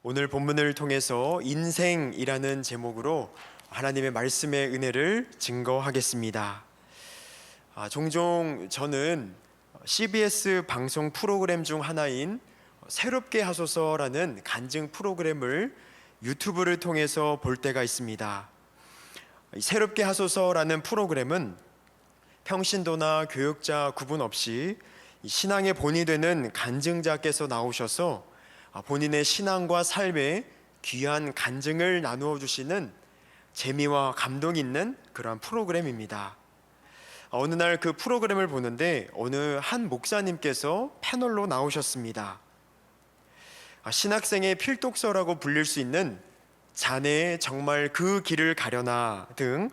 오늘 본문을 통해서 인생이라는 제목으로 하나님의 말씀의 은혜를 증거하겠습니다. 종종 저는 CBS 방송 프로그램 중 하나인 새롭게 하소서라는 간증 프로그램을 유튜브를 통해서 볼 때가 있습니다. 새롭게 하소서라는 프로그램은 평신도나 교육자 구분 없이 신앙의 본이 되는 간증자께서 나오셔서 본인의 신앙과 삶에 귀한 간증을 나누어 주시는 재미와 감동 있는 그러한 프로그램입니다. 어느 날 그 프로그램을 보는데 어느 한 목사님께서 패널로 나오셨습니다. 신학생의 필독서라고 불릴 수 있는 자네 정말 그 길을 가려나 등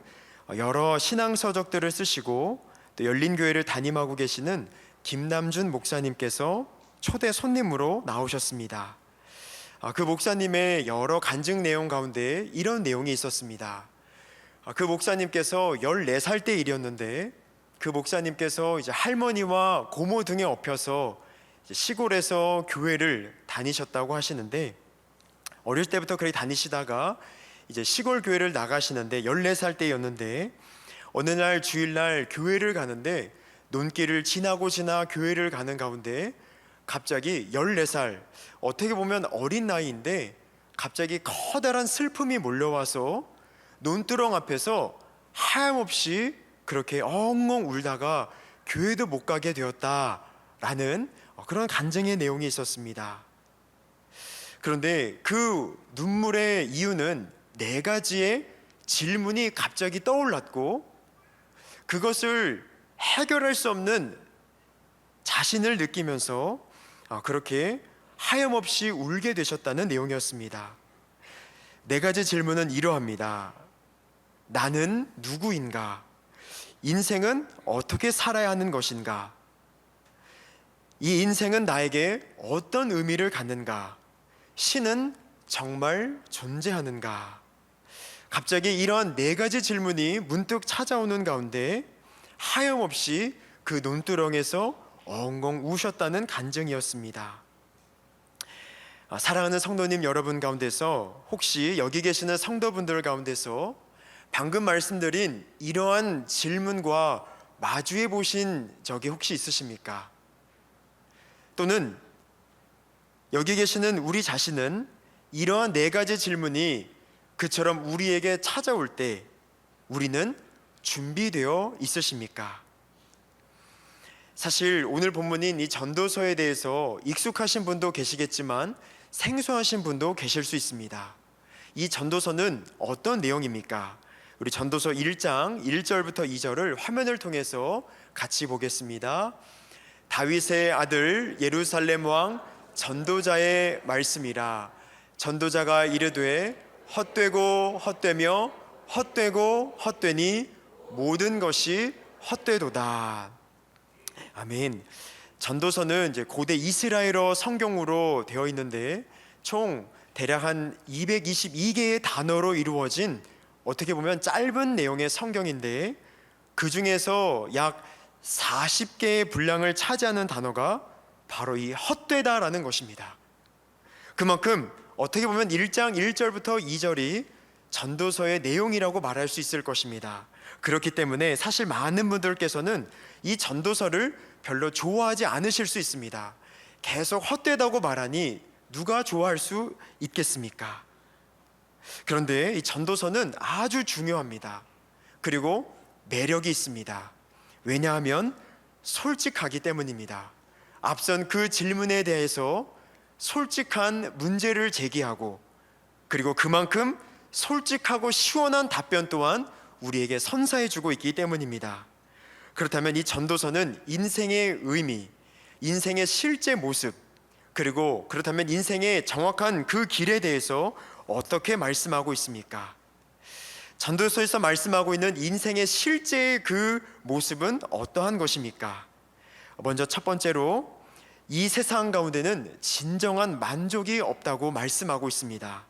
여러 신앙서적들을 쓰시고 또 열린교회를 담임하고 계시는 김남준 목사님께서 초대 손님으로 나오셨습니다. 그 목사님의 여러 간증 내용 가운데 이런 내용이 있었습니다. 그 목사님께서 14살 때 일이었는데 그 목사님께서 이제 할머니와 고모 등에 업혀서 시골에서 교회를 다니셨다고 하시는데, 어릴 때부터 그렇게 다니시다가 이제 시골 교회를 나가시는데 14살 때였는데 어느 날 주일날 교회를 가는데 논길을 지나 교회를 가는 가운데 갑자기 14살, 어떻게 보면 어린 나이인데 갑자기 커다란 슬픔이 몰려와서 논두렁 앞에서 하염없이 그렇게 엉엉 울다가 교회도 못 가게 되었다라는 그런 간증의 내용이 있었습니다. 그런데 그 눈물의 이유는 4가지의 질문이 갑자기 떠올랐고, 그것을 해결할 수 없는 자신을 느끼면서 그렇게 하염없이 울게 되셨다는 내용이었습니다. 4가지 질문은 이러합니다. 나는 누구인가? 인생은 어떻게 살아야 하는 것인가? 이 인생은 나에게 어떤 의미를 갖는가? 신은 정말 존재하는가? 갑자기 이러한 4가지 질문이 문득 찾아오는 가운데 하염없이 그 논두렁에서 엉엉 우셨다는 간증이었습니다. 사랑하는 성도님 여러분 가운데서 혹시 여기 계시는 성도분들 가운데서 방금 말씀드린 이러한 질문과 마주해 보신 적이 혹시 있으십니까? 또는 여기 계시는 우리 자신은 이러한 4가지 질문이 그처럼 우리에게 찾아올 때 우리는 준비되어 있으십니까? 사실 오늘 본문인 이 전도서에 대해서 익숙하신 분도 계시겠지만 생소하신 분도 계실 수 있습니다. 이 전도서는 어떤 내용입니까? 우리 전도서 1장 1절부터 2절을 화면을 통해서 같이 보겠습니다. 다윗의 아들 예루살렘 왕 전도자의 말씀이라. 전도자가 이르되 헛되고 헛되며 헛되고 헛되니 모든 것이 헛되도다. 아멘. 전도서는 이제 고대 이스라엘어 성경으로 되어 있는데 총 대략 한 222개의 단어로 이루어진 어떻게 보면 짧은 내용의 성경인데, 그 중에서 약 40개의 분량을 차지하는 단어가 바로 이 헛되다라는 것입니다. 그만큼 어떻게 보면 1장 1절부터 2절이 전도서의 내용이라고 말할 수 있을 것입니다. 그렇기 때문에 사실 많은 분들께서는 이 전도서를 별로 좋아하지 않으실 수 있습니다. 계속 헛되다고 말하니 누가 좋아할 수 있겠습니까? 그런데 이 전도서는 아주 중요합니다. 그리고 매력이 있습니다. 왜냐하면 솔직하기 때문입니다. 앞선 그 질문에 대해서 솔직한 문제를 제기하고, 그리고 그만큼 솔직하고 시원한 답변 또한 우리에게 선사해주고 있기 때문입니다. 그렇다면 이 전도서는 인생의 의미, 인생의 실제 모습, 그리고 그렇다면 인생의 정확한 그 길에 대해서 어떻게 말씀하고 있습니까? 전도서에서 말씀하고 있는 인생의 실제 그 모습은 어떠한 것입니까? 먼저 첫 번째로 이 세상 가운데는 진정한 만족이 없다고 말씀하고 있습니다.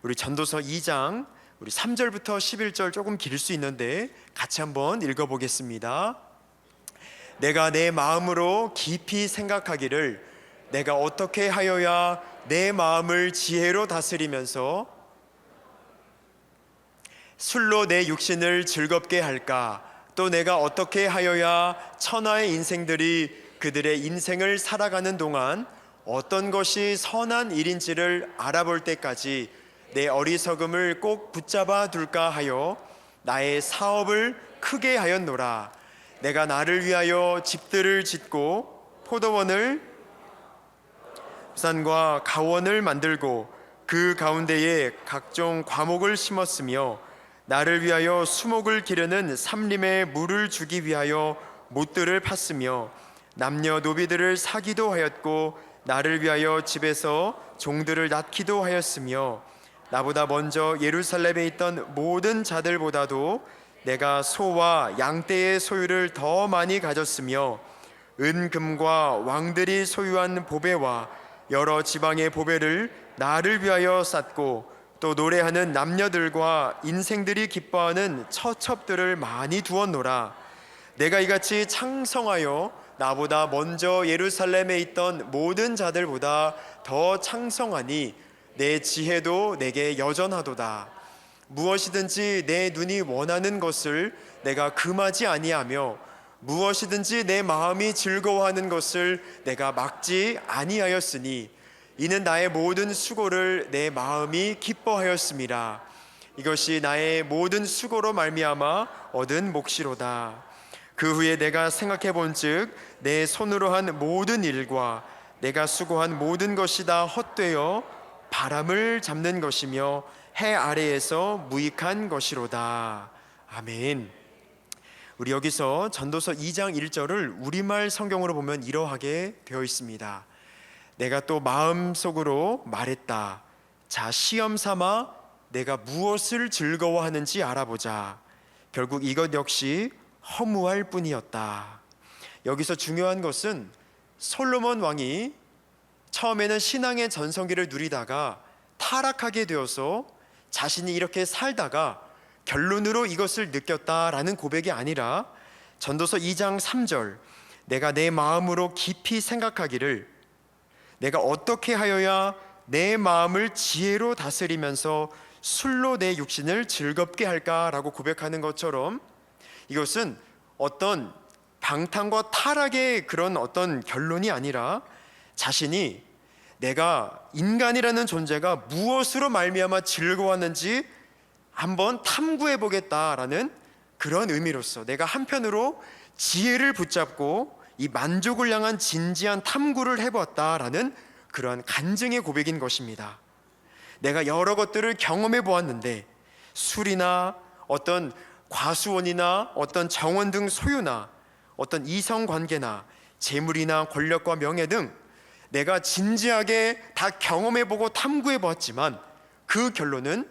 우리 전도서 2장 우리 3절부터 11절 조금 길 수 있는데 같이 한번 읽어보겠습니다. 내가 내 마음으로 깊이 생각하기를 내가 어떻게 하여야 내 마음을 지혜로 다스리면서 술로 내 육신을 즐겁게 할까? 또 내가 어떻게 하여야 천하의 인생들이 그들의 인생을 살아가는 동안 어떤 것이 선한 일인지를 알아볼 때까지 내 어리석음을 꼭 붙잡아 둘까 하여 나의 사업을 크게 하였노라. 내가 나를 위하여 집들을 짓고 포도원을 산과 가원을 만들고 그 가운데에 각종 과목을 심었으며 나를 위하여 수목을 기르는 삼림에 물을 주기 위하여 못들을 팠으며 남녀 노비들을 사기도 하였고 나를 위하여 집에서 종들을 낳기도 하였으며 나보다 먼저 예루살렘에 있던 모든 자들보다도 내가 소와 양떼의 소유를 더 많이 가졌으며 은금과 왕들이 소유한 보배와 여러 지방의 보배를 나를 위하여 쌓고 또 노래하는 남녀들과 인생들이 기뻐하는 처첩들을 많이 두었노라. 내가 이같이 창성하여 나보다 먼저 예루살렘에 있던 모든 자들보다 더 창성하니 내 지혜도 내게 여전하도다. 무엇이든지 내 눈이 원하는 것을 내가 금하지 아니하며 무엇이든지 내 마음이 즐거워하는 것을 내가 막지 아니하였으니 이는 나의 모든 수고를 내 마음이 기뻐하였음이라. 이것이 나의 모든 수고로 말미암아 얻은 몫이로다. 그 후에 내가 생각해 본즉 내 손으로 한 모든 일과 내가 수고한 모든 것이 다 헛되어 바람을 잡는 것이며 해 아래에서 무익한 것이로다. 아멘. 우리 여기서 전도서 2장 1절을 우리말 성경으로 보면 이러하게 되어 있습니다. 내가 또 마음속으로 말했다. 자, 시험 삼아 내가 무엇을 즐거워하는지 알아보자. 결국 이것 역시 허무할 뿐이었다. 여기서 중요한 것은 솔로몬 왕이 처음에는 신앙의 전성기를 누리다가 타락하게 되어서 자신이 이렇게 살다가 결론으로 이것을 느꼈다라는 고백이 아니라 전도서 2장 3절 내가 내 마음으로 깊이 생각하기를 내가 어떻게 하여야 내 마음을 지혜로 다스리면서 술로 내 육신을 즐겁게 할까라고 고백하는 것처럼 이것은 어떤 방탕과 타락의 그런 어떤 결론이 아니라 자신이 내가 인간이라는 존재가 무엇으로 말미암아 즐거웠는지 한번 탐구해 보겠다라는 그런 의미로서 내가 한편으로 지혜를 붙잡고 이 만족을 향한 진지한 탐구를 해보았다라는 그러한 간증의 고백인 것입니다. 내가 여러 것들을 경험해 보았는데 술이나 어떤 과수원이나 어떤 정원 등 소유나 어떤 이성관계나 재물이나 권력과 명예 등 내가 진지하게 다 경험해보고 탐구해보았지만 그 결론은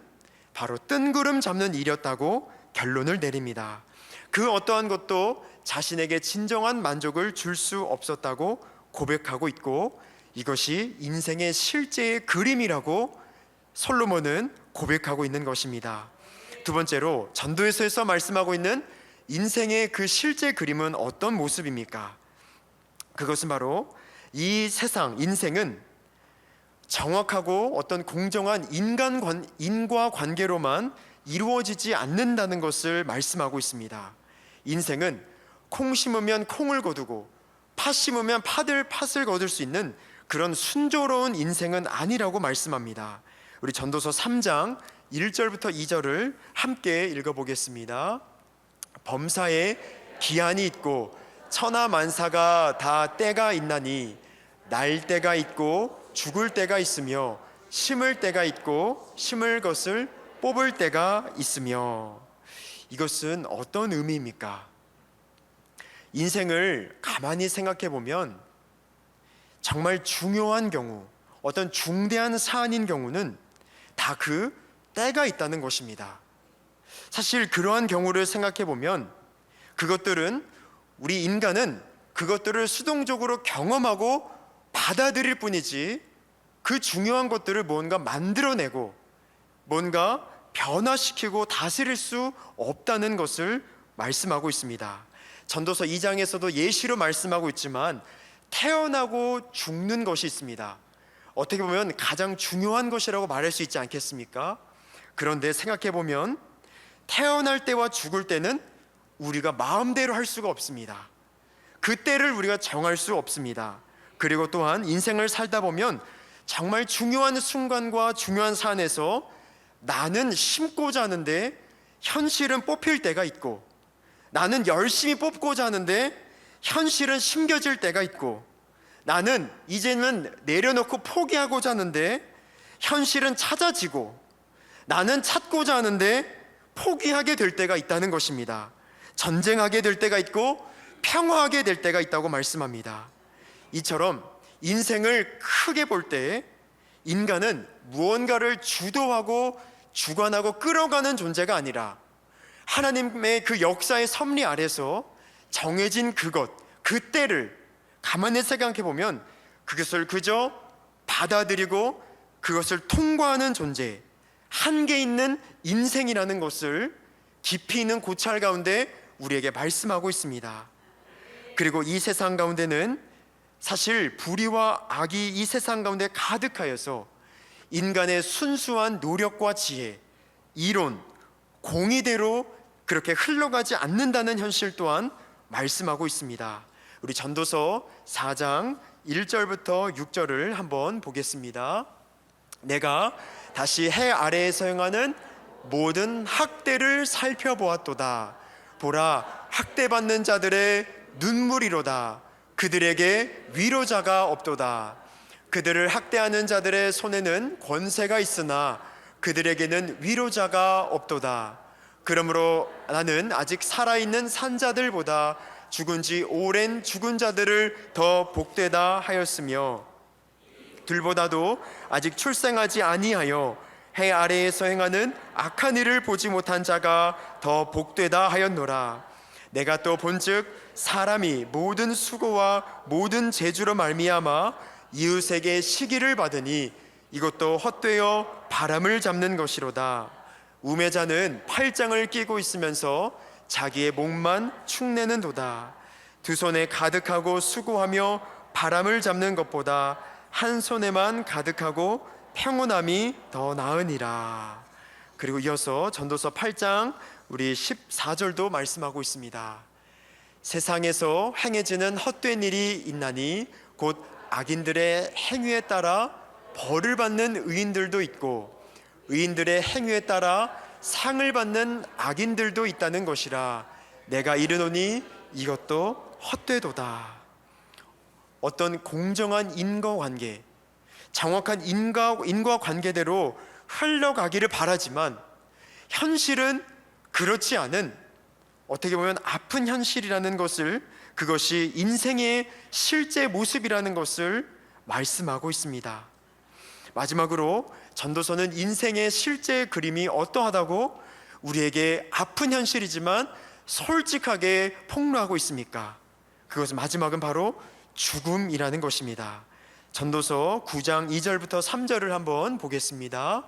바로 뜬구름 잡는 일이었다고 결론을 내립니다. 그 어떠한 것도 자신에게 진정한 만족을 줄 수 없었다고 고백하고 있고 이것이 인생의 실제의 그림이라고 솔로몬은 고백하고 있는 것입니다. 두 번째로 전도서에서 말씀하고 있는 인생의 그 실제 그림은 어떤 모습입니까? 그것은 바로 이 세상 인생은 정확하고 어떤 공정한 인과 관계로만 이루어지지 않는다는 것을 말씀하고 있습니다. 인생은 콩 심으면 콩을 거두고 팥 심으면 팥을 거둘 수 있는 그런 순조로운 인생은 아니라고 말씀합니다. 우리 전도서 3장 1절부터 2절을 함께 읽어보겠습니다. 범사에 기한이 있고 천하 만사가 다 때가 있나니 날 때가 있고 죽을 때가 있으며 심을 때가 있고 심을 것을 뽑을 때가 있으며 이것은 어떤 의미입니까? 인생을 가만히 생각해 보면 정말 중요한 경우 어떤 중대한 사안인 경우는 다 그 때가 있다는 것입니다. 사실 그러한 경우를 생각해 보면 그것들은 우리 인간은 그것들을 수동적으로 경험하고 받아들일 뿐이지 그 중요한 것들을 뭔가 만들어내고 뭔가 변화시키고 다스릴 수 없다는 것을 말씀하고 있습니다. 전도서 2장에서도 예시로 말씀하고 있지만 태어나고 죽는 것이 있습니다. 어떻게 보면 가장 중요한 것이라고 말할 수 있지 않겠습니까? 그런데 생각해 보면 태어날 때와 죽을 때는 우리가 마음대로 할 수가 없습니다. 그 때를 우리가 정할 수 없습니다. 그리고 또한 인생을 살다 보면 정말 중요한 순간과 중요한 사안에서 나는 심고자 하는데 현실은 뽑힐 때가 있고, 나는 열심히 뽑고자 하는데 현실은 심겨질 때가 있고, 나는 이제는 내려놓고 포기하고자 하는데 현실은 찾아지고, 나는 찾고자 하는데 포기하게 될 때가 있다는 것입니다. 전쟁하게 될 때가 있고 평화하게 될 때가 있다고 말씀합니다. 이처럼 인생을 크게 볼 때 인간은 무언가를 주도하고 주관하고 끌어가는 존재가 아니라 하나님의 그 역사의 섭리 아래서 정해진 그것, 그 때를 가만히 생각해 보면 그것을 그저 받아들이고 그것을 통과하는 존재, 한계 있는 인생이라는 것을 깊이 있는 고찰 가운데 우리에게 말씀하고 있습니다. 그리고 이 세상 가운데는 사실 불의와 악이 이 세상 가운데 가득하여서 인간의 순수한 노력과 지혜, 이론, 공의대로 그렇게 흘러가지 않는다는 현실 또한 말씀하고 있습니다. 우리 전도서 4장 1절부터 6절을 한번 보겠습니다. 내가 다시 해 아래에서 행하는 모든 학대를 살펴보았도다. 보라, 학대받는 자들의 눈물이로다. 그들에게 위로자가 없도다. 그들을 학대하는 자들의 손에는 권세가 있으나 그들에게는 위로자가 없도다. 그러므로 나는 아직 살아있는 산자들보다 죽은 지 오랜 죽은 자들을 더 복되다 하였으며, 들보다도 아직 출생하지 아니하여 해 아래에서 행하는 악한 일을 보지 못한 자가 더 복되다 하였노라. 내가 또 본즉 사람이 모든 수고와 모든 재주로 말미암아 이웃에게 시기를 받으니 이것도 헛되어 바람을 잡는 것이로다. 우매자는 팔짱을 끼고 있으면서 자기의 목만 축내는도다. 두 손에 가득하고 수고하며 바람을 잡는 것보다 한 손에만 가득하고 평온함이 더 나으니라. 그리고 이어서 전도서 8장 우리 14절도 말씀하고 있습니다. 세상에서 행해지는 헛된 일이 있나니 곧 악인들의 행위에 따라 벌을 받는 의인들도 있고 의인들의 행위에 따라 상을 받는 악인들도 있다는 것이라. 내가 이르노니 이것도 헛되도다. 어떤 공정한 인과관계, 정확한 인과관계대로 흘러가기를 바라지만 현실은 그렇지 않은, 어떻게 보면 아픈 현실이라는 것을, 그것이 인생의 실제 모습이라는 것을 말씀하고 있습니다. 마지막으로 전도서는 인생의 실제 그림이 어떠하다고 우리에게 아픈 현실이지만 솔직하게 폭로하고 있습니까? 그것은 마지막은 바로 죽음이라는 것입니다. 전도서 9장 2절부터 3절을 한번 보겠습니다.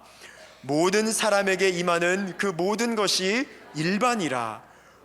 모든 사람에게 임하는 그 모든 것이 일반이라.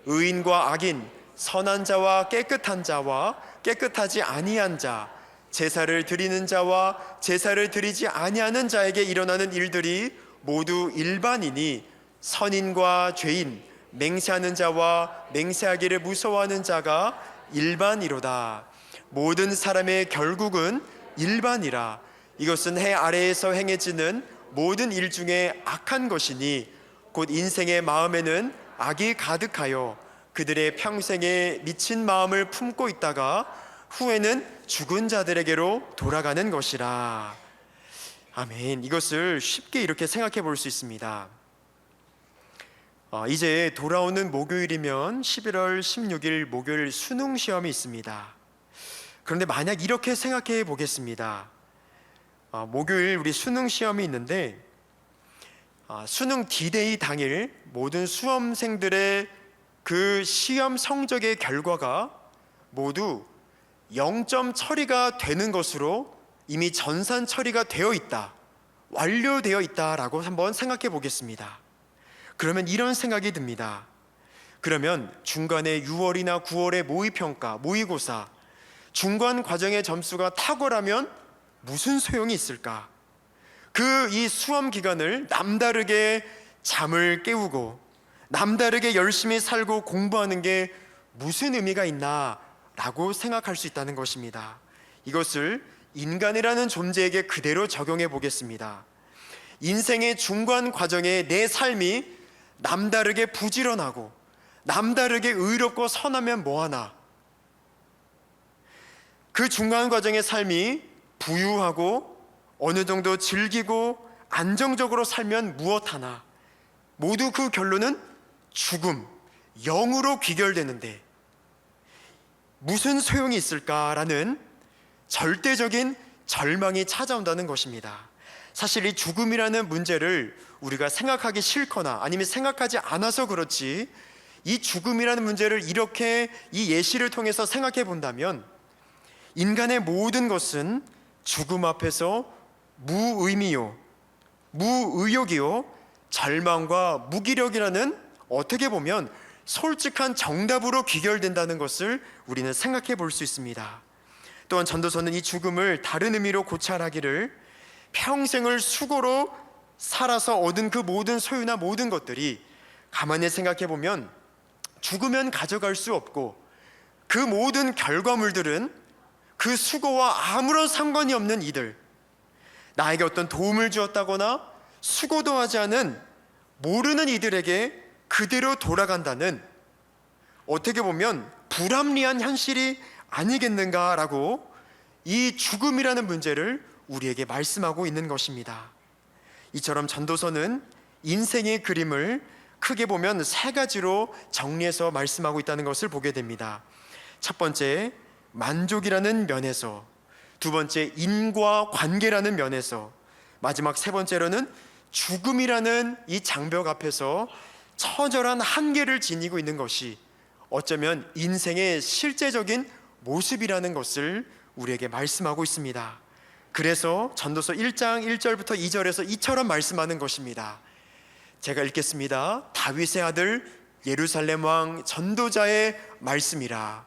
의인과 악인, 선한 자와 깨끗한 자와 깨끗하지 아니한 자, 제사를 드리는 자와 제사를 드리지 아니하는 자에게 일어나는 일들이 모두 일반이니 선인과 죄인, 맹세하는 자와 맹세하기를 무서워하는 자가 일반이로다. 모든 사람의 결국은 일반이라. 이것은 해 아래에서 행해지는 모든 일 중에 악한 것이니 곧 인생의 마음에는 악이 가득하여 그들의 평생에 미친 마음을 품고 있다가 후에는 죽은 자들에게로 돌아가는 것이라. 아멘. 이것을 쉽게 이렇게 생각해 볼 수 있습니다. 이제 돌아오는 목요일이면 11월 16일 목요일 수능 시험이 있습니다. 그런데 만약 이렇게 생각해 보겠습니다. 목요일 우리 수능 시험이 있는데 수능 D-Day 당일 모든 수험생들의 그 시험 성적의 결과가 모두 0점 처리가 되는 것으로 이미 전산 처리가 되어 있다, 완료되어 있다라고 한번 생각해 보겠습니다. 그러면 이런 생각이 듭니다. 그러면 중간에 6월이나 9월의 모의평가, 모의고사, 중간 과정의 점수가 탁월하면 무슨 소용이 있을까? 그 이 수험 기간을 남다르게 잠을 깨우고 남다르게 열심히 살고 공부하는 게 무슨 의미가 있나 라고 생각할 수 있다는 것입니다. 이것을 인간이라는 존재에게 그대로 적용해 보겠습니다. 인생의 중간 과정에 내 삶이 남다르게 부지런하고 남다르게 의롭고 선하면 뭐하나? 그 중간 과정의 삶이 부유하고 어느 정도 즐기고 안정적으로 살면 무엇하나? 모두 그 결론은 죽음, 영으로 귀결되는데 무슨 소용이 있을까라는 절대적인 절망이 찾아온다는 것입니다. 사실 이 죽음이라는 문제를 우리가 생각하기 싫거나 아니면 생각하지 않아서 그렇지, 이 죽음이라는 문제를 이렇게 이 예시를 통해서 생각해 본다면 인간의 모든 것은 죽음 앞에서 무의미요, 무의욕이요, 절망과 무기력이라는 어떻게 보면 솔직한 정답으로 귀결된다는 것을 우리는 생각해 볼 수 있습니다. 또한 전도서는 이 죽음을 다른 의미로 고찰하기를, 평생을 수고로 살아서 얻은 그 모든 소유나 모든 것들이 가만히 생각해 보면 죽으면 가져갈 수 없고 그 모든 결과물들은 그 수고와 아무런 상관이 없는 이들, 나에게 어떤 도움을 주었다거나 수고도 하지 않은 모르는 이들에게 그대로 돌아간다는, 어떻게 보면 불합리한 현실이 아니겠는가라고 이 죽음이라는 문제를 우리에게 말씀하고 있는 것입니다. 이처럼 전도서는 인생의 그림을 크게 보면 세 가지로 정리해서 말씀하고 있다는 것을 보게 됩니다. 첫 번째, 만족이라는 면에서, 두 번째, 인과 관계라는 면에서, 마지막 세 번째로는 죽음이라는 이 장벽 앞에서 처절한 한계를 지니고 있는 것이 어쩌면 인생의 실제적인 모습이라는 것을 우리에게 말씀하고 있습니다. 그래서 전도서 1장 1절부터 2절에서 이처럼 말씀하는 것입니다. 제가 읽겠습니다. 다윗의 아들 예루살렘 왕 전도자의 말씀이라.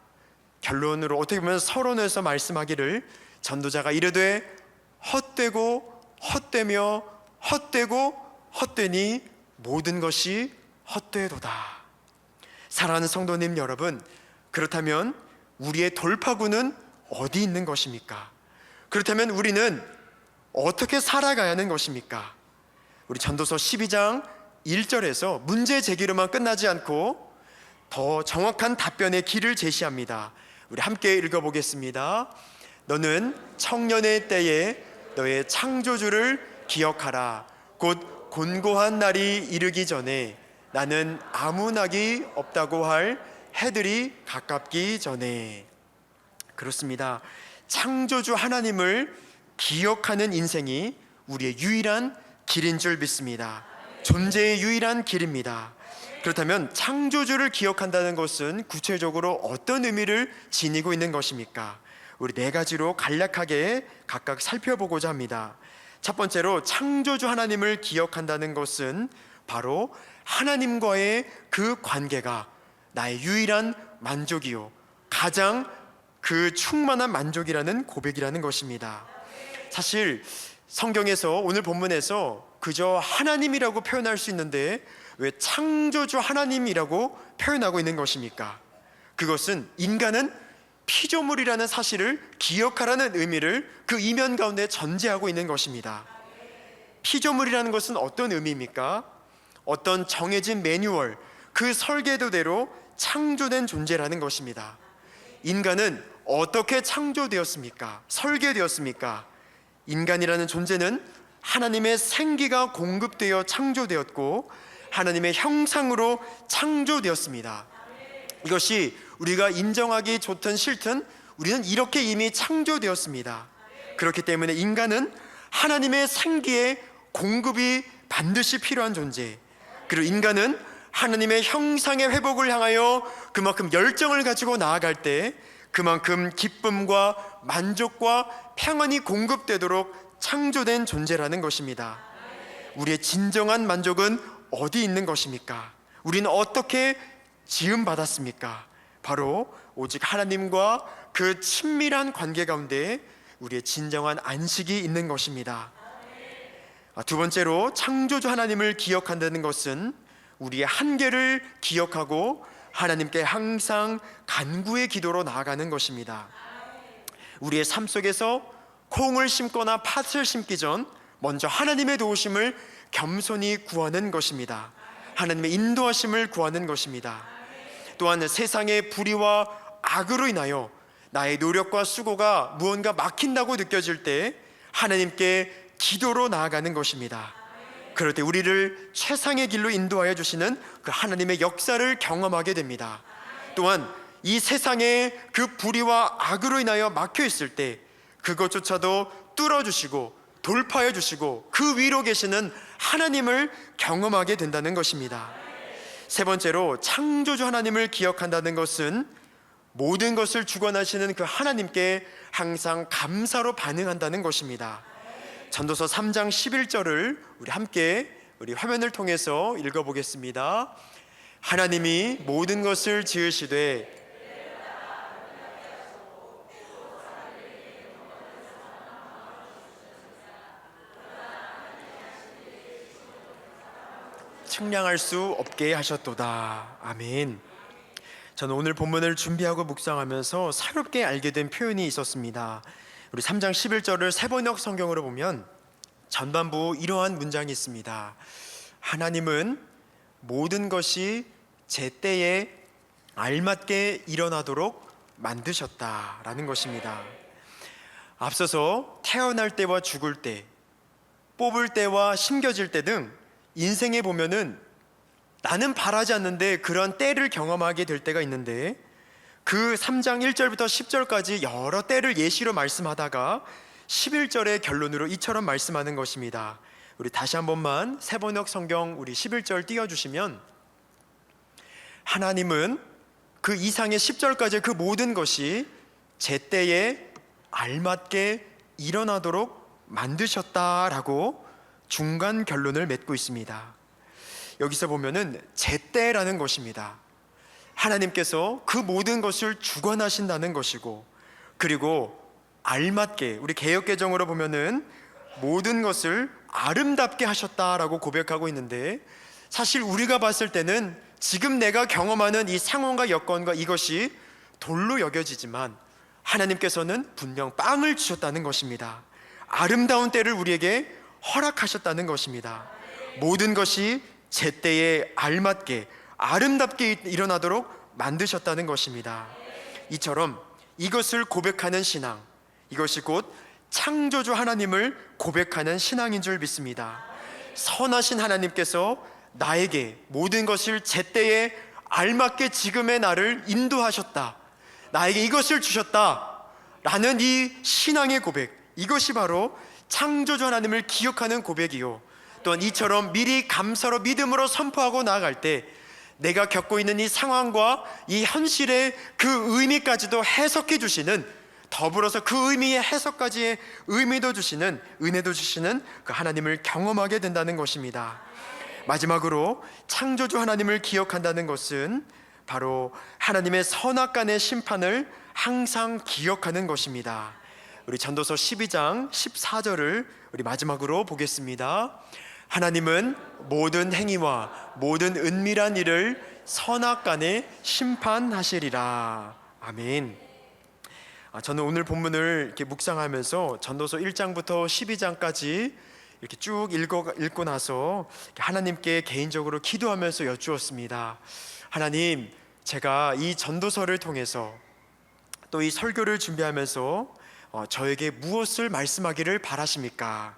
결론으로 어떻게 보면 서론에서 말씀하기를, 전도자가 이르되 헛되고 헛되며 헛되고 헛되니 모든 것이 헛되도다. 사랑하는 성도님 여러분, 그렇다면 우리의 돌파구는 어디 있는 것입니까? 그렇다면 우리는 어떻게 살아가야 하는 것입니까? 우리 전도서 12장 1절에서 문제 제기로만 끝나지 않고 더 정확한 답변의 길을 제시합니다. 우리 함께 읽어보겠습니다. 너는 청년의 때에 너의 창조주를 기억하라. 곧 곤고한 날이 이르기 전에, 나는 아무 낙이 없다고 할 해들이 가깝기 전에. 그렇습니다. 창조주 하나님을 기억하는 인생이 우리의 유일한 길인 줄 믿습니다. 존재의 유일한 길입니다. 그렇다면 창조주를 기억한다는 것은 구체적으로 어떤 의미를 지니고 있는 것입니까? 우리 네 가지로 간략하게 각각 살펴보고자 합니다. 첫 번째로, 창조주 하나님을 기억한다는 것은 바로 하나님과의 그 관계가 나의 유일한 만족이요, 가장 그 충만한 만족이라는 고백이라는 것입니다. 사실 성경에서, 오늘 본문에서 그저 하나님이라고 표현할 수 있는데 왜 창조주 하나님이라고 표현하고 있는 것입니까? 그것은 인간은 피조물이라는 사실을 기억하라는 의미를 그 이면 가운데 전제하고 있는 것입니다. 피조물이라는 것은 어떤 의미입니까? 어떤 정해진 매뉴얼, 그 설계도대로 창조된 존재라는 것입니다. 인간은 어떻게 창조되었습니까? 설계되었습니까? 인간이라는 존재는 하나님의 생기가 공급되어 창조되었고 하나님의 형상으로 창조되었습니다. 이것이 우리가 인정하기 좋든 싫든 우리는 이렇게 이미 창조되었습니다. 그렇기 때문에 인간은 하나님의 생기의 공급이 반드시 필요한 존재, 그리고 인간은 하나님의 형상의 회복을 향하여 그만큼 열정을 가지고 나아갈 때 그만큼 기쁨과 만족과 평안이 공급되도록 창조된 존재라는 것입니다. 우리의 진정한 만족은 어디 있는 것입니까? 우리는 어떻게 지음받았습니까? 바로 오직 하나님과 그 친밀한 관계 가운데 우리의 진정한 안식이 있는 것입니다. 두 번째로 창조주 하나님을 기억한다는 것은 우리의 한계를 기억하고 하나님께 항상 간구의 기도로 나아가는 것입니다. 우리의 삶 속에서 콩을 심거나 팥을 심기 전 먼저 하나님의 도우심을 겸손히 구하는 것입니다. 하나님의 인도하심을 구하는 것입니다. 또한 세상의 불의와 악으로 인하여 나의 노력과 수고가 무언가 막힌다고 느껴질 때 하나님께 기도로 나아가는 것입니다. 그럴 때 우리를 최상의 길로 인도하여 주시는 그 하나님의 역사를 경험하게 됩니다. 또한 이 세상의 그 불의와 악으로 인하여 막혀 있을 때 그것조차도 뚫어주시고 돌파해 주시고 그 위로 계시는 하나님을 경험하게 된다는 것입니다. 세 번째로 창조주 하나님을 기억한다는 것은 모든 것을 주관하시는 그 하나님께 항상 감사로 반응한다는 것입니다. 전도서 3장 11절을 우리 함께 우리 화면을 통해서 읽어보겠습니다. 하나님이 모든 것을 지으시되 측량할 수 없게 하셨도다. 아멘. 저는 오늘 본문을 준비하고 묵상하면서 새롭게 알게 된 표현이 있었습니다. 우리 3장 11절을 세번역 성경으로 보면 전반부 이러한 문장이 있습니다. 하나님은 모든 것이 제 때에 알맞게 일어나도록 만드셨다라는 것입니다. 앞서서 태어날 때와 죽을 때, 뽑을 때와 심겨질 때 등 인생에 보면은 나는 바라지 않는데 그런 때를 경험하게 될 때가 있는데 그 3장 1절부터 10절까지 여러 때를 예시로 말씀하다가 11절의 결론으로 이처럼 말씀하는 것입니다. 우리 다시 한 번만 세번역 성경 우리 11절 띄워주시면 하나님은 그 이상의 10절까지 그 모든 것이 제 때에 알맞게 일어나도록 만드셨다라고 중간 결론을 맺고 있습니다. 여기서 보면은 제때라는 것입니다. 하나님께서 그 모든 것을 주관하신다는 것이고, 그리고 알맞게 우리 개역개정으로 보면은 모든 것을 아름답게 하셨다라고 고백하고 있는데, 사실 우리가 봤을 때는 지금 내가 경험하는 이 상황과 여건과 이것이 돌로 여겨지지만 하나님께서는 분명 빵을 주셨다는 것입니다. 아름다운 때를 우리에게 허락하셨다는 것입니다. 모든 것이 제때에 알맞게 아름답게 일어나도록 만드셨다는 것입니다. 이처럼 이것을 고백하는 신앙, 이것이 곧 창조주 하나님을 고백하는 신앙인 줄 믿습니다. 선하신 하나님께서 나에게 모든 것을 제때에 알맞게 지금의 나를 인도하셨다, 나에게 이것을 주셨다 라는 이 신앙의 고백, 이것이 바로 창조주 하나님을 기억하는 고백이요, 또한 이처럼 미리 감사로 믿음으로 선포하고 나아갈 때 내가 겪고 있는 이 상황과 이 현실의 그 의미까지도 해석해 주시는, 더불어서 그 의미의 해석까지의 의미도 주시는, 은혜도 주시는 그 하나님을 경험하게 된다는 것입니다. 마지막으로 창조주 하나님을 기억한다는 것은 바로 하나님의 선악간의 심판을 항상 기억하는 것입니다. 우리 전도서 12장 14절을 우리 마지막으로 보겠습니다. 하나님은 모든 행위와 모든 은밀한 일을 선악간에 심판하시리라. 아멘. 저는 오늘 본문을 이렇게 묵상하면서 전도서 1장부터 12장까지 이렇게 쭉 읽고 나서 하나님께 개인적으로 기도하면서 여쭈었습니다. 하나님, 제가 이 전도서를 통해서 또 이 설교를 준비하면서 저에게 무엇을 말씀하기를 바라십니까?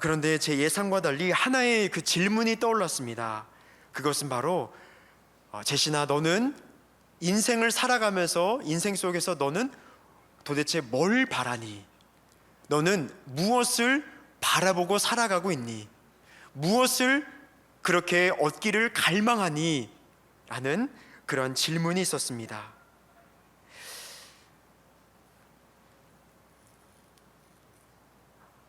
그런데 제 예상과 달리 하나의 그 질문이 떠올랐습니다. 그것은 바로 제시나, 너는 인생을 살아가면서 인생 속에서 너는 도대체 뭘 바라니? 너는 무엇을 바라보고 살아가고 있니? 무엇을 그렇게 얻기를 갈망하니? 라는 그런 질문이 있었습니다.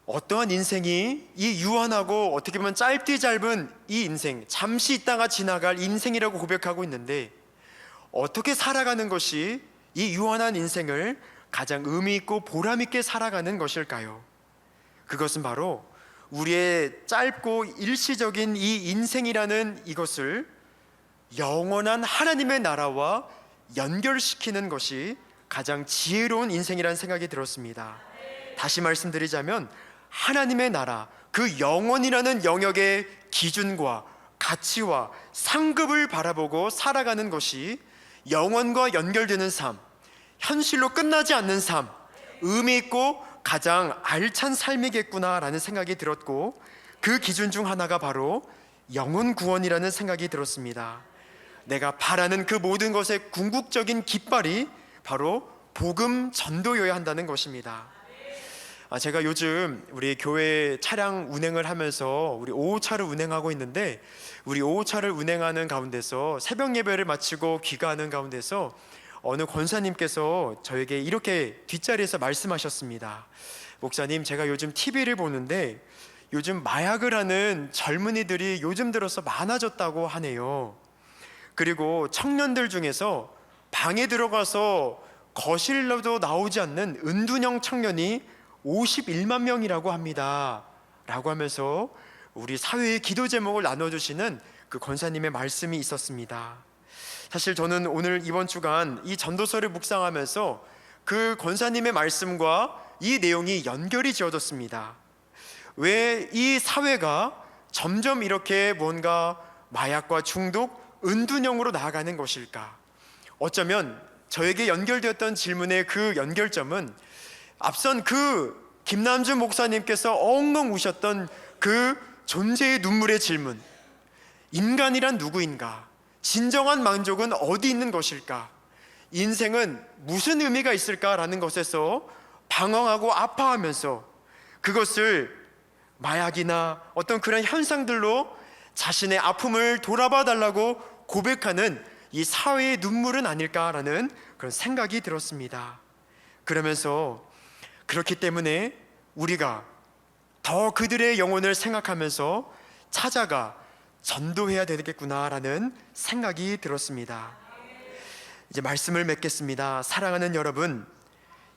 어떠한 인생이 이 유한하고 어떻게 보면 짧디 짧은 이 인생, 잠시 있다가 지나갈 인생이라고 고백하고 있는데, 어떻게 살아가는 것이 이 유한한 인생을 가장 의미 있고 보람 있게 살아가는 것일까요? 그것은 바로 우리의 짧고 일시적인 이 인생이라는 이것을 영원한 하나님의 나라와 연결시키는 것이 가장 지혜로운 인생이라는 생각이 들었습니다. 다시 말씀드리자면 하나님의 나라, 그 영원이라는 영역의 기준과 가치와 상급을 바라보고 살아가는 것이 영원과 연결되는 삶, 현실로 끝나지 않는 삶, 의미 있고 가장 알찬 삶이겠구나라는 생각이 들었고, 그 기준 중 하나가 바로 영혼 구원이라는 생각이 들었습니다. 내가 바라는 그 모든 것의 궁극적인 깃발이 바로 복음 전도여야 한다는 것입니다. 제가 요즘 우리 교회 차량 운행을 하면서 우리 5호차를 운행하고 있는데, 우리 5호차를 운행하는 가운데서 새벽 예배를 마치고 귀가하는 가운데서 어느 권사님께서 저에게 이렇게 뒷자리에서 말씀하셨습니다. 목사님, 제가 요즘 TV를 보는데 요즘 마약을 하는 젊은이들이 요즘 들어서 많아졌다고 하네요. 그리고 청년들 중에서 방에 들어가서 거실로도 나오지 않는 은둔형 청년이 51만 명이라고 합니다 라고 하면서 우리 사회의 기도 제목을 나눠주시는 그 권사님의 말씀이 있었습니다. 사실 저는 오늘 이번 주간 이 전도서를 묵상하면서 그 권사님의 말씀과 이 내용이 연결이 지어졌습니다. 왜 이 사회가 점점 이렇게 뭔가 마약과 중독, 은둔형으로 나아가는 것일까? 어쩌면 저에게 연결되었던 질문의 그 연결점은 앞선 그 김남준 목사님께서 엉엉 우셨던 그 존재의 눈물의 질문, 인간이란 누구인가? 진정한 만족은 어디 있는 것일까? 인생은 무슨 의미가 있을까라는 것에서 방황하고 아파하면서 그것을 마약이나 어떤 그런 현상들로 자신의 아픔을 돌아봐 달라고 고백하는 이 사회의 눈물은 아닐까라는 그런 생각이 들었습니다. 그러면서 그렇기 때문에 우리가 더 그들의 영혼을 생각하면서 찾아가 전도해야 되겠구나라는 생각이 들었습니다. 이제 말씀을 맺겠습니다. 사랑하는 여러분,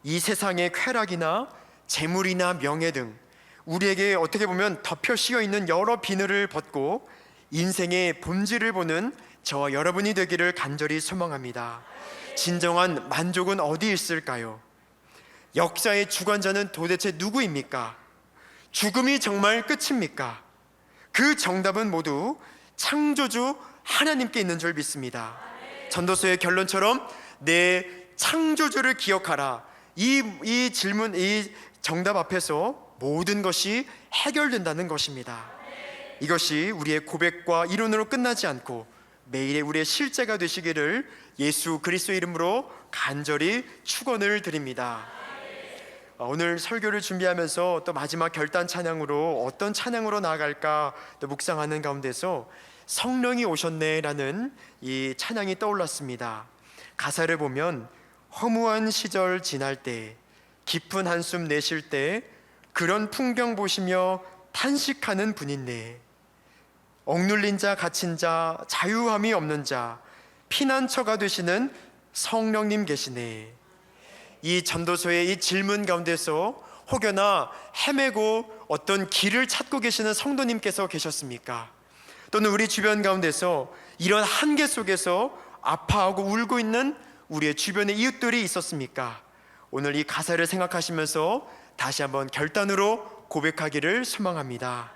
이 세상의 쾌락이나 재물이나 명예 등 우리에게 어떻게 보면 덮여 씌어 있는 여러 비늘을 벗고 인생의 본질을 보는 저와 여러분이 되기를 간절히 소망합니다. 진정한 만족은 어디 있을까요? 역사의 주관자는 도대체 누구입니까? 죽음이 정말 끝입니까? 그 정답은 모두 창조주 하나님께 있는 줄 믿습니다. 전도서의 결론처럼 내 창조주를 기억하라, 이 질문, 이 정답 앞에서 모든 것이 해결된다는 것입니다. 이것이 우리의 고백과 이론으로 끝나지 않고 매일의 우리의 실제가 되시기를 예수 그리스도의 이름으로 간절히 축원을 드립니다. 오늘 설교를 준비하면서 또 마지막 결단 찬양으로 어떤 찬양으로 나아갈까 또 묵상하는 가운데서 성령이 오셨네라는 이 찬양이 떠올랐습니다. 가사를 보면 허무한 시절 지날 때, 깊은 한숨 내쉴 때 그런 풍경 보시며 탄식하는 분인네. 억눌린 자, 갇힌 자, 자유함이 없는 자, 피난처가 되시는 성령님 계시네. 이 전도서의 이 질문 가운데서 혹여나 헤매고 어떤 길을 찾고 계시는 성도님께서 계셨습니까? 또는 우리 주변 가운데서 이런 한계 속에서 아파하고 울고 있는 우리의 주변의 이웃들이 있었습니까? 오늘 이 가사를 생각하시면서 다시 한번 결단으로 고백하기를 소망합니다.